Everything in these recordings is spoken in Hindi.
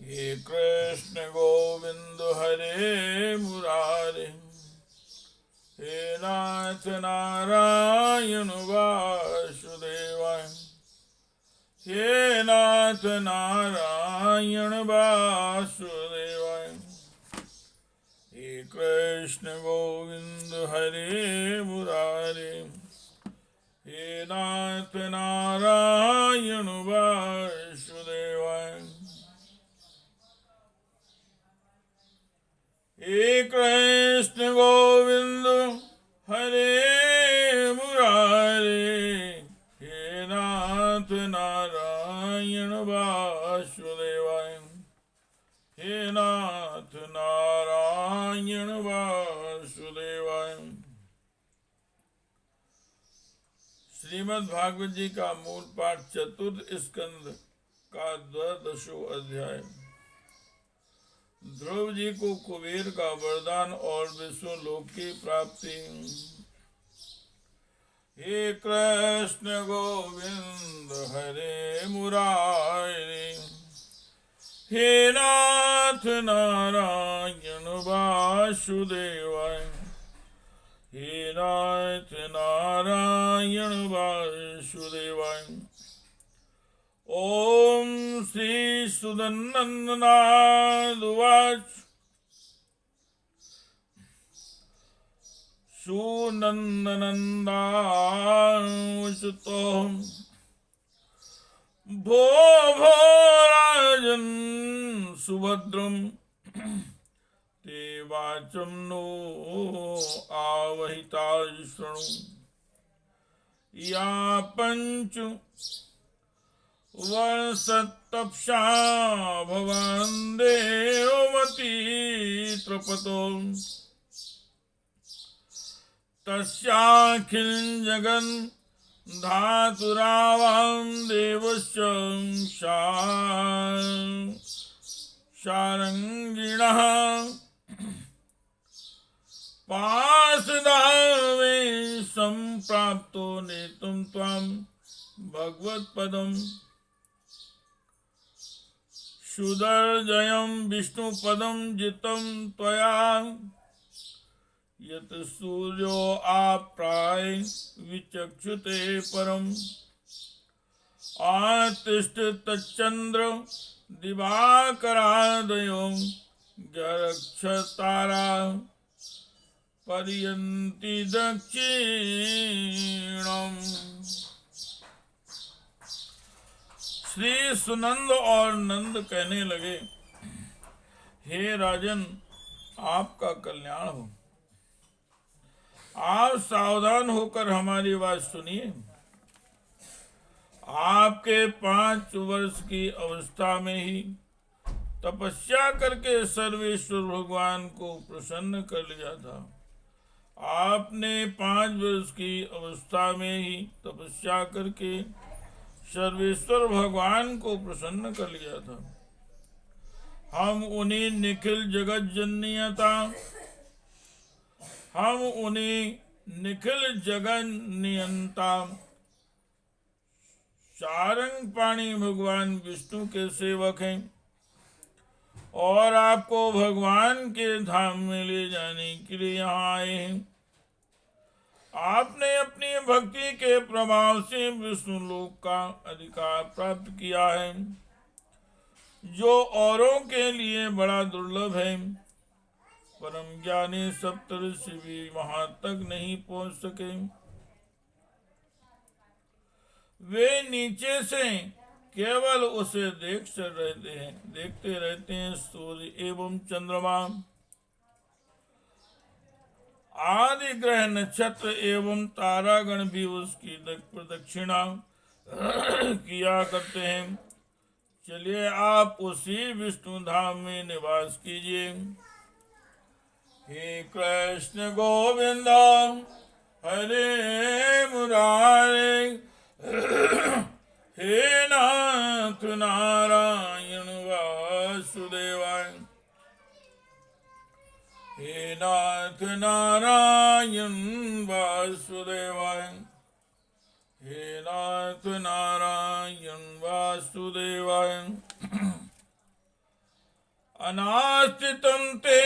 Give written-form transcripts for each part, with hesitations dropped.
हे कृष्ण गोविंद हरे मुरारे, हे नाथ नारायण वासुदेवाय, हे नाथ नारायण वासुदेवाय। हे कृष्ण गोविंद हरे मुरारे, हे नाथ नारायण वासुदेवाय। हे कृष्ण गोविंद हरे मुरारे, हे नाथ नारायण वासुदेवाय, हे नाथ नारायण वासुदेवाय। श्रीमद् भागवत जी का मूल पाठ चतुर्थ स्कंद का 12वां अध्याय। ध्रुव जी को कुबेर का वरदान और विष्णु लोक की प्राप्ति। हे कृष्ण गोविंद हरे मुरारे, हे नाथ नारायण वासुदेवाय, हे नाथ नारायण वासुदेवाय। ओम श्री सुदन्ननाद उवाच। सुनन्दनन्दांसुतो भो भो राजन् सुभद्रम् ते वाचं नो आवहिता शृणु। या पंच वर्षतपसा भवान् देवमती त्रपतो, तस्याखिल जगन् धातुरावां देवस्य शारङ्गिणः पार्षदावे सम्प्राप्तो नेतुं त्वां भगवत्पदम्। सुदर्जयं विष्णुपदं जितं त्वया, यत् सूर्यो आप्राय विचक्षुते परम्। आतिष्ठ तच्चन्द्र दिवाकरादयो गरक्षतारा पर्यन्ति दक्षिणम्। श्री सुनंद और नंद कहने लगे, हे राजन, आपका कल्याण हो। आप सावधान होकर हमारी बात सुनिए। आपके 5 वर्ष की अवस्था में ही तपस्या करके सर्वेश्वर भगवान को प्रसन्न कर लिया था। आपने 5 वर्ष की अवस्था में ही तपस्या करके सर्वेश्वर भगवान को प्रसन्न कर लिया था। हम उन्हीं निखिल जगत जननीयता, हम उन्हीं निखिल जगत नियंता सारंग पाणी भगवान विष्णु के सेवक हैं और आपको भगवान के धाम में ले जाने के लिए यहाँ आए हैं। आपने अपनी भक्ति के प्रभाव से विष्णु लोक का अधिकार प्राप्त किया है, जो औरों के लिए बड़ा दुर्लभ है। परम ज्ञानी सप्तऋषि भी वहां तक नहीं पहुंच सके। वे नीचे से केवल उसे देखते रहते हैं। सूर्य एवं चंद्रमा आदि ग्रह नक्षत्र एवं तारागण भी उसकी प्रदक्षिणा किया करते हैं। चलिए आप उसी विष्णु धाम में निवास कीजिए। हे कृष्ण गोविंद हरे मुरारे, हे नाथ नारायण वासुदेवाय, हे नाथ नारायण वासुदेवाय, हे नाथ नारायण वासुदेवाय। अनास्थितं ते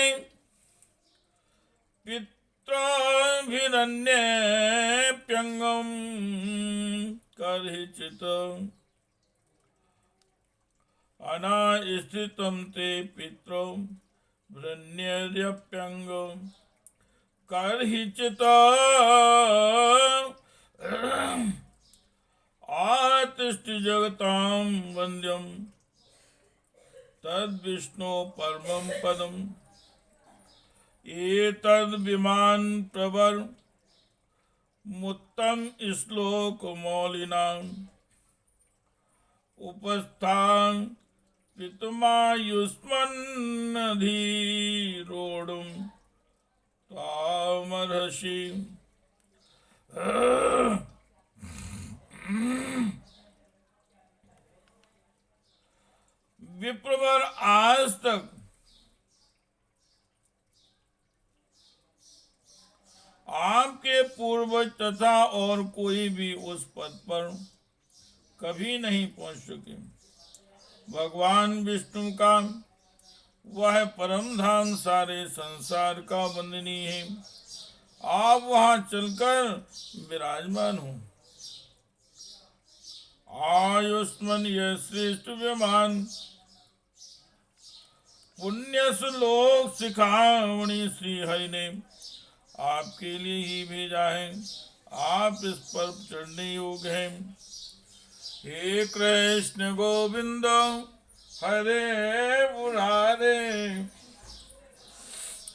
पित्राभिरन्येऽप्यङ्गं कर्हिचित् अनास्थितं ते पित्रो भृन्येऽप्यङ्गं कर्हिचित् आतिष्ठ जगतां वन्द्यं तद्विष्णो परमं पदम् एतद्विमान प्रवर मुत्तम श्लोक मौलिना उपस्थान पितुमायुष्मन्नधीरोढुं तामर्हसि। विप्रवर आज तक आपके पूर्वज तथा और कोई भी उस पद पर कभी नहीं पहुंच सके। भगवान विष्णु का वह परम धाम सारे संसार का वंदनीय है। आप वहां चलकर विराजमान हो। आयुष्मान यह श्रेष्ठ विमान पुण्य श्लोक सिखावणी श्री हरि ने आपके लिए ही भेजा है। आप इस पर चढ़ने योग्य हैं। हे कृष्ण गोविंद हरे मुरारे,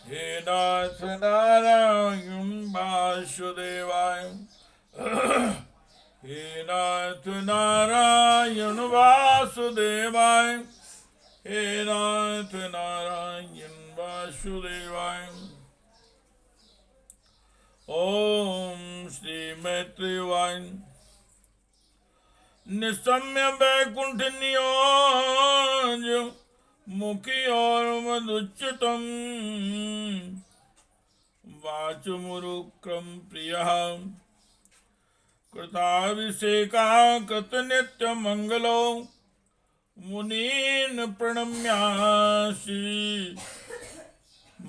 हे नाथ नारायण वासुदेवाय, हे नाथ नारायण वासुदेवाय, हे नाथ नारायण वासुदेवाय। ओम श्री मैत्रेयवाय। निशम्य वैकुंठ नियोज मुखी और मधुच्युतम वाचमुरुक्रम प्रियः कृताभिषेका कृत नित्य मंगलो मुनीन प्रणम्यासि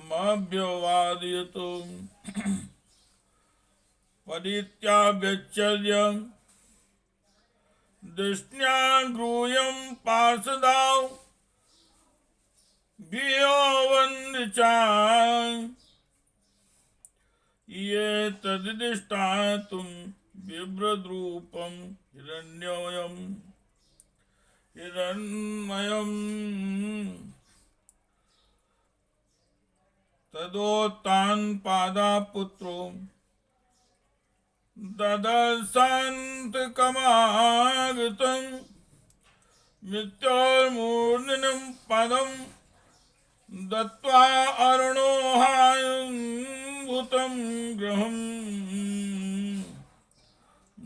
मभ्यवादयतु परित्यागच्छ्य दृष्ण्या गृह्यं पार्षदां भियोवन्दिचा ये तद्दिष्टातुं बिभ्रद्रूपं हिरण्मयम् तदोत्तानपादपुत्रो ददर्शान्तकमागतं मृत्योर्मूर्धनं पदं दत्त्वा अरुणोहायुभूतं गृहम्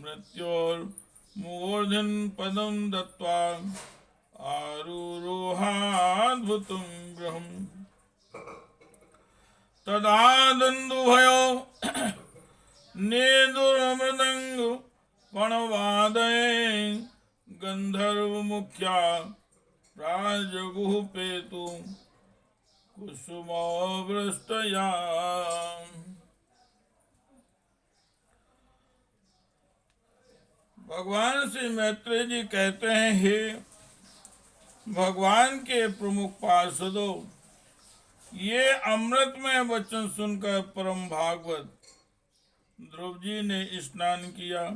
मृत्योर्मूर्धनं पदं दत्त्वा आरुरोहाद्भुतं गृहम् तदा दन्दुभयो नेदुर्मृदङ्ग पणवादये गन्धर्वमुख्या प्राजगुः पेतु कुसुमावृष्टया। भगवान श्री मैत्रेय जी कहते हैं, हे भगवान के प्रमुख पार्षदों, ये अमृतमय वचन सुनकर परम भागवत ध्रुव जी ने स्नान किया,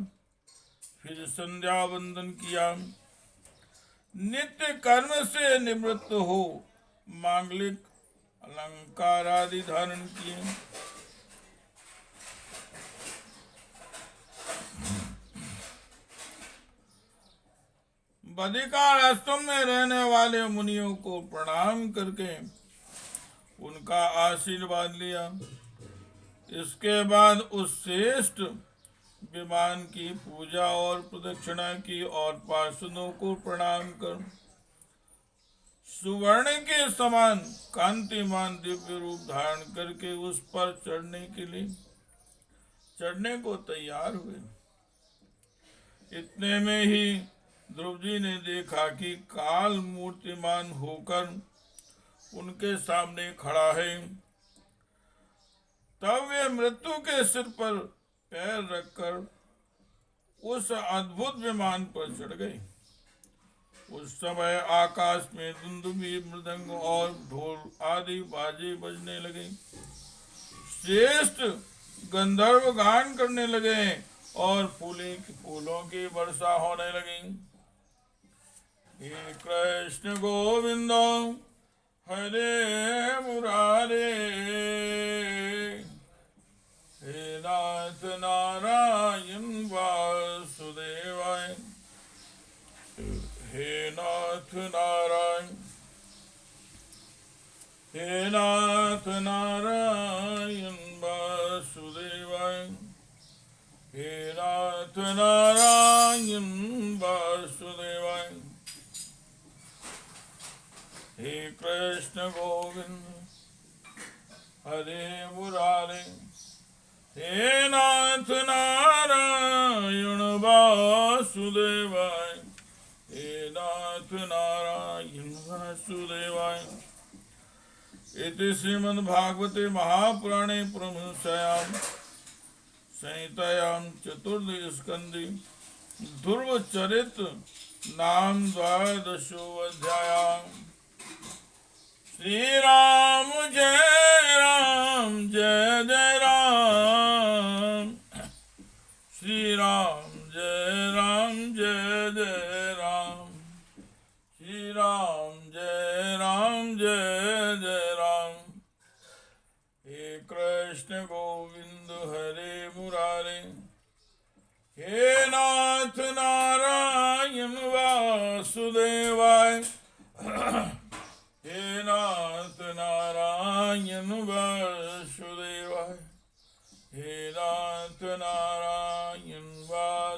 फिर संध्या वंदन किया, नित्य कर्म से निवृत्त हो मांगलिक अलंकार आदि धारण किए। बदिकार आश्रम में रहने वाले मुनियों को प्रणाम करके उनका आशीर्वाद लिया। इसके बाद उस श्रेष्ठ विमान की पूजा और प्रदक्षिणा की और पार्षदों को प्रणाम कर सुवर्ण के समान कांतिमान दिव्य रूप धारण करके उस पर चढ़ने को तैयार हुए। इतने में ही ध्रुव जी ने देखा कि काल मूर्तिमान होकर उनके सामने खड़ा है। तब वे मृत्यु के सिर पर पैर रखकर उस अद्भुत विमान पर चढ़ गए। उस समय आकाश में दुंदुभी, मृदंग और ढोल आदि बाजे बजने लगे। श्रेष्ठ गंधर्व गान करने लगे और फूलों की वर्षा होने लगी। हे कृष्ण गोविंद हरे मुरारे, हे नाथ नारायण वासुदेवाय, हे नाथ नारायण, हे नाथ नारायण वासुदेवाय, हे नाथ नारायण वासुदेवाय। हे कृष्ण गोविंद हरे मुरारे, हे नाथ नारायण वासुदेवाय, हे नाथ नारायण वासुदेवाय। इति श्रीमद्भागवते महापुराणे परमहंस्यां संहितायां चतुर्दश स्कन्धे ध्रुव चरित्र नाम 12 अध्याय। श्री राम जय जय राम, श्री राम जय जय राम, श्री राम जय राम। हे कृष्ण गोविंद हरे मुरारे, हे नाथ नारायण वासुदेवाय, हे नाथ नारायण वासुदेवाय, हे नाथ नारायण वासुदेवाय।